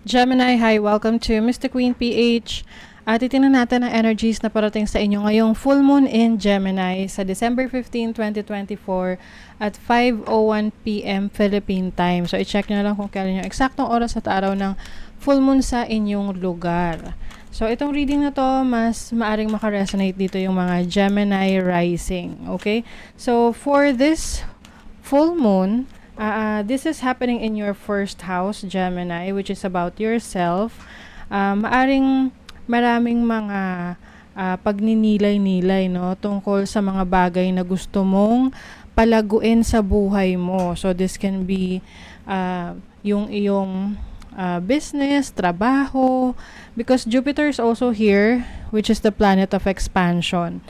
Gemini, hi, welcome to Mr. Queen PH. At titingnan natin ang energies na parating sa inyo ngayong full moon in Gemini sa December 15, 2024 at 5:01 p.m. Philippine time. So i-check nyo lang kung kailan yung eksaktong oras at araw ng full moon sa inyong lugar. So itong reading na to, mas maaring makaresonate dito yung mga Gemini rising. Okay? So for this full moon, this is happening in your first house, Gemini, which is about yourself. Maaring maraming mga pagninilay-nilay, no, tungkol sa mga bagay na gusto mong palaguin sa buhay mo. So this can be yung iyong business, trabaho, because Jupiter is also here, which is the planet of expansion.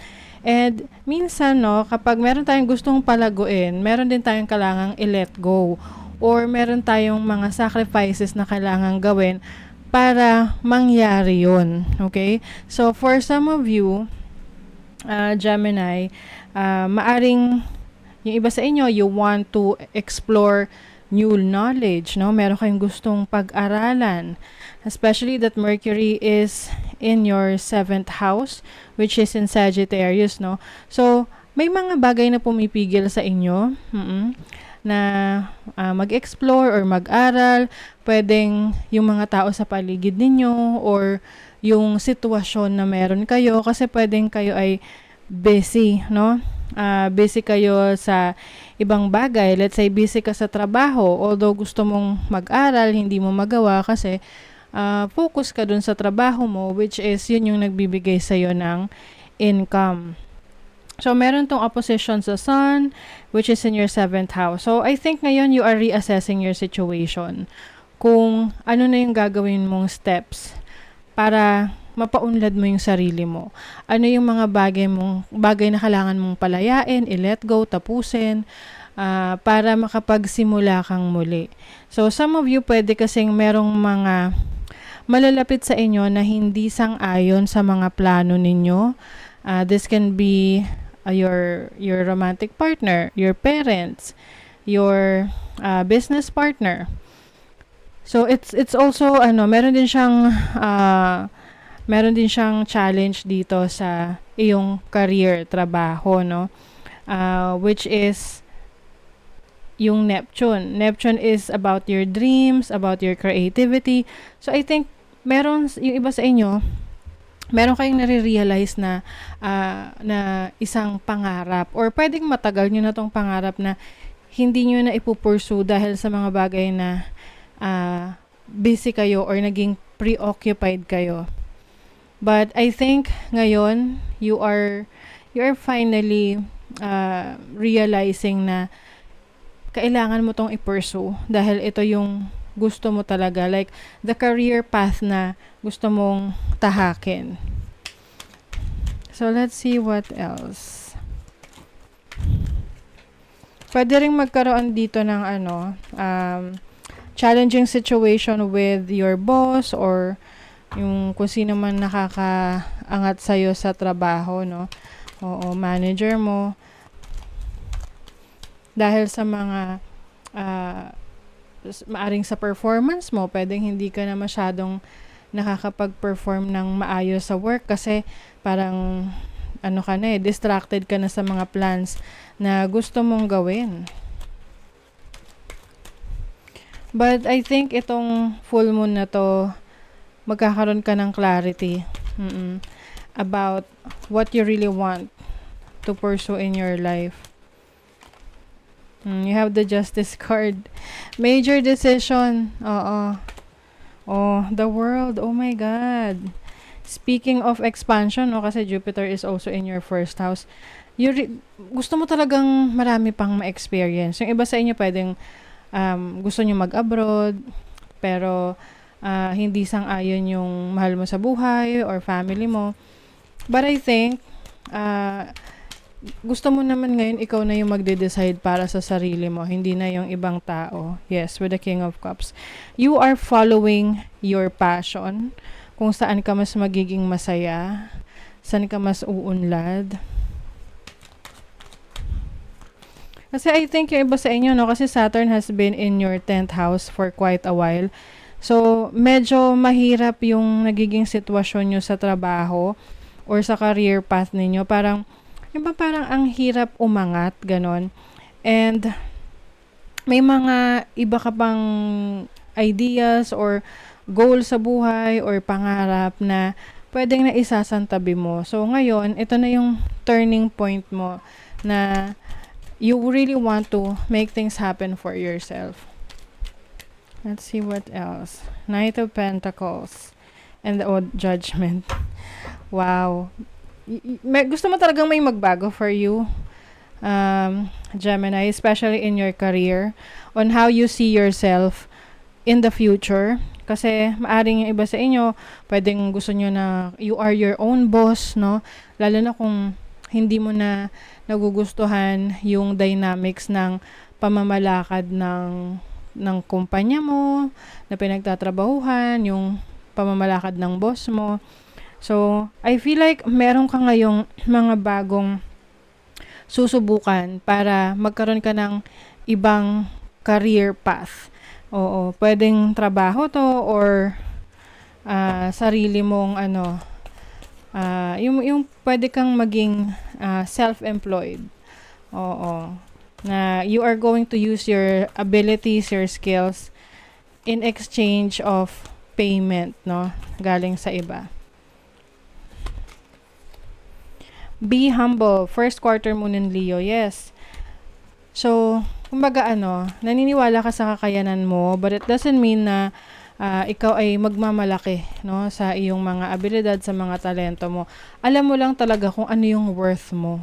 And minsan, no, kapag meron tayong gustong palaguin, meron din tayong kailangang i-let go. Or meron tayong mga sacrifices na kailangang gawin para mangyari yun. Okay? So, for some of you, Gemini, maaring yung iba sa inyo, you want to explore new knowledge, no? Meron kayong gustong pag-aralan. Especially that Mercury is in your 7th house, which is in Sagittarius, no? So, may mga bagay na pumipigil sa inyo na mag-explore or mag-aral. Pwedeng yung mga tao sa paligid ninyo or yung sitwasyon na meron kayo kasi pwedeng kayo ay busy, no? Busy kayo sa ibang bagay. Let's say busy ka sa trabaho. Although gusto mong mag-aral, hindi mo magawa kasi focus ka dun sa trabaho mo, which is yun yung nagbibigay sa'yo ng income. So, meron tong opposition sa Sun, which is in your 7th house. So, I think ngayon you are reassessing your situation. Kung ano na yung gagawin mong steps para mapaunlad mo yung sarili mo. Ano yung mga bagay na kailangan mong palayain, i-let go, tapusin, para makapagsimula kang muli. So, some of you pwede kasing merong mga malalapit sa inyo na hindi sang-ayon sa mga plano ninyo. This can be your romantic partner, your parents, your business partner. So it's also meron din siyang challenge dito sa iyong career, trabaho, no? Which is yung Neptune. Neptune is about your dreams, about your creativity. So I think meron yung iba sa inyo, meron kayong nare-realize na isang pangarap or pwedeng matagal nyo na tong pangarap na hindi nyo na ipupursue dahil sa mga bagay na busy kayo or naging preoccupied kayo. But I think ngayon you are finally realizing na kailangan mo tong i-pursue dahil ito yung gusto mo talaga, like the career path na gusto mong tahakin. So let's see what else. Pwede ring magkaroon dito ng challenging situation with your boss or yung kung sino man nakakaangat sa'yo sa trabaho, no? Oo, manager mo. Dahil sa mga maaring sa performance mo, pwedeng hindi ka na masyadong nakakapag-perform ng maayos sa work kasi parang distracted ka na sa mga plans na gusto mong gawin. But I think itong full moon na to, magkakaroon ka ng clarity about what you really want to pursue in your life. You have the Justice card. Major decision. Oo. Oh, the World. Oh my God. Speaking of expansion, kasi Jupiter is also in your first house. Gusto mo talagang marami pang ma-experience. Yung iba sa inyo pwedeng gusto nyo mag-abroad, pero hindi sang-ayon yung mahal mo sa buhay or family mo. But I think gusto mo naman ngayon ikaw na yung magde-decide para sa sarili mo, hindi na yung ibang tao. Yes, with the King of Cups. You are following your passion, kung saan ka mas magiging masaya, saan ka mas uunlad. Kasi I think yung iba sa inyo, no, kasi Saturn has been in your 10th house for quite a while. So, medyo mahirap yung nagiging sitwasyon nyo sa trabaho or sa career path ninyo. Parang, yung ba parang ang hirap umangat, ganon. And, may mga iba ka bang ideas or goal sa buhay or pangarap na pwedeng na isasantabi mo. So, ngayon, ito na yung turning point mo na you really want to make things happen for yourself. Let's see what else. Knight of Pentacles and the Odd Judgment. Wow. Gusto mo talagang may magbago for you, Gemini, especially in your career, on how you see yourself in the future. Kasi maaring yung iba sa inyo, pwedeng gusto nyo na you are your own boss, no? Lalo na kung hindi mo na nagugustuhan yung dynamics ng pamamalakad ng kumpanya mo, na pinagtatrabahuhan, yung pamamalakad ng boss mo. So, I feel like meron ka ngayong mga bagong susubukan para magkaroon ka ng ibang career path. Oo, pwedeng trabaho to or sarili mong yung pwede kang maging self-employed. Oo. Na you are going to use your abilities, your skills in exchange of payment, no? Galing sa iba. Be humble. First quarter moon in Leo. Yes. So, kumbaga naniniwala ka sa kakayanan mo, but it doesn't mean na ikaw ay magmamalaki, no, sa iyong mga abilidad, sa mga talento mo. Alam mo lang talaga kung ano yung worth mo.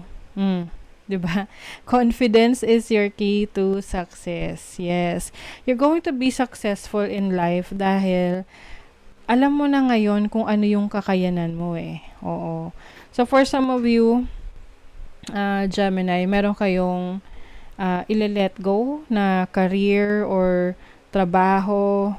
'Di ba? Confidence is your key to success. Yes. You're going to be successful in life dahil alam mo na ngayon kung ano yung kakayanan mo eh. Oo. So for some of you, Gemini, meron kayong ile-let go na career or trabaho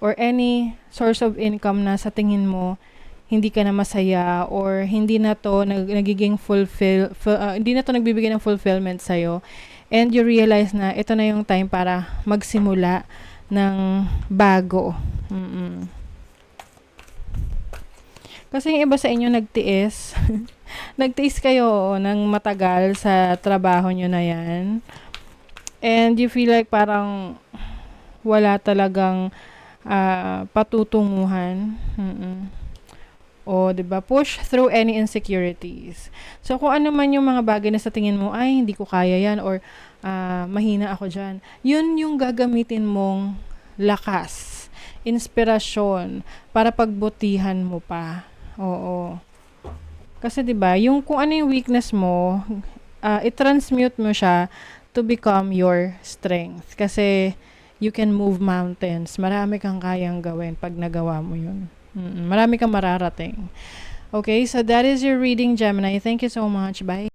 or any source of income na sa tingin mo hindi ka na masaya or hindi na to nagiging hindi na to nagbibigay ng fulfillment sa'yo, and you realize na ito na yung time para magsimula ng bago. Kasi yung iba sa inyo nagtiis nagtiis kayo ng matagal sa trabaho nyo na yan, and you feel like parang wala talagang patutunguhan. O, 'di ba? Push through any insecurities. So, kung ano man yung mga bagay na sa tingin mo, ay, hindi ko kaya yan, or mahina ako dyan, yun yung gagamitin mong lakas, inspirasyon, para pagbutihan mo pa. Oo. Kasi 'di ba, yung kung ano yung weakness mo, i-transmute mo siya to become your strength. Kasi you can move mountains. Marami kang kayang gawin pag nagawa mo 'yun. Marami kang mararating. Okay, so that is your reading, Gemini. Thank you so much. Bye.